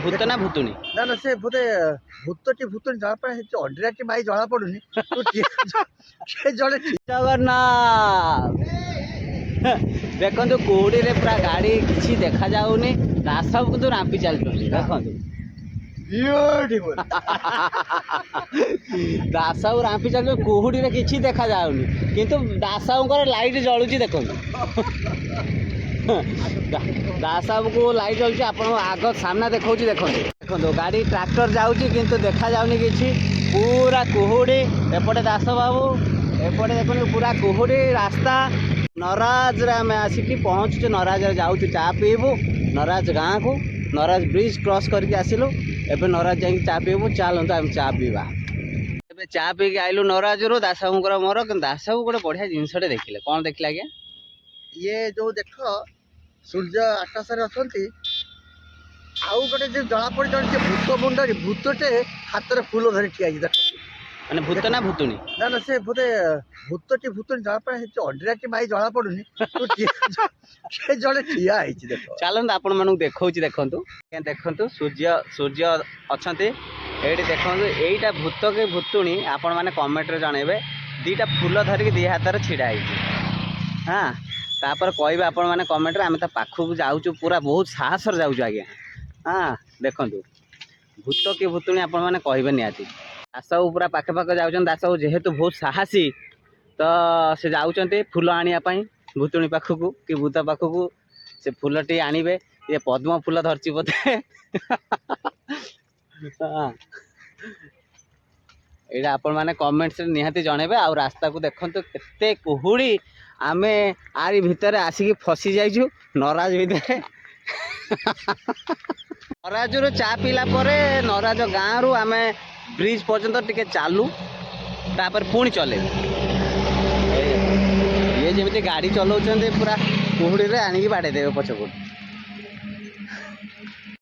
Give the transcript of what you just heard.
भूत ना भूतुणी ना ना से बोधे भूतटी भूतुणी जहाँ पर अंडराटी माई जना पड़ुनी जड़े जगन्नाथ देखो कुहुड़ी रे पूरा गाड़ी किसी देखा जाऊनी दास बाबू तो रांपी चलते देखो ब्यूटीफुल दास बाबू रांपी चलते कुहुड़ी रे किसी देखा जाऊनी किंतु दास बाबू लाइट जलुची देखो दास बाबू को लाइट जलुची आप आग सामना देखा देखो देखो गाड़ी ट्रैक्टर जाऊँगी किंतु देखा जाऊनी किसी पूरा कुहुड़ी एपटे दास बाबू एपटे देखो पूरा कुहुड़ी रास्ता नराज आम आसिक पहुँचुचे नराज जाऊँ चा पीबू नराज गाँ को नराज ब्रिज क्रॉस करके आसिलु एबे नराज जाइए चा पीबू चलते आम चा पीवा एबे चा पी आइलु नराज रू दास बाबूर मोर दास बाबू गोटे बढ़िया जिनसटे देखिले कौन देखिले आज्ञा ये जो देख सूर्य आकाश अच्छा आउ गोटे जो जना पड़ भूत मुंडे भूतटे हाथ में फूल धरी ठिया देख मैंने भूत ना भूतुणी ना ना से बोधे भूतटी भूतुणी जहाँ पर अंडराटी माई जना पड़ुनी जड़े ठिया देख चलते आपण मानक देखा देखु देखु सूर्य सूर्य अच्छा ये देखो यहीटा भूत कि भूतुणी आपण मैंने कमेंट जनइबे दीटा फूल धरिक दी हाथ में छिड़ा हाँ तापर कहबे आपण मैंने कमेंट आम पाखक जाऊँ पूरा बहुत साहस जाऊँ आज्ञा हाँ देखु भूत कि भूतुणी आपण मैंने कहबे निहाती दास बाबू पूरा पाखे पाखे जाऊँ दास बाबू जेहेतु बहुत साहसी तो से जाऊँच फूल आने भूतुणी पाखक कि भूत पाखक से फूलटी आनबे ये पद्म फूल धरची बोधे यहाँ आपण मैंने कमेंट्स निहाती जनइबे आ रास्ता को देखते केते कुहुड़ी आमे आरी भितर आसिक फसी जाइछु नराज भितर नराज रू चा पीला परे नराज गाँ रु आमे ब्रिज पर्यंत टिके चालू तापर पुणी चले ये जमी गाड़ी चलाउछन्ते पूरा कुहुड़ी रे आनिकी बाड़े देबे पछको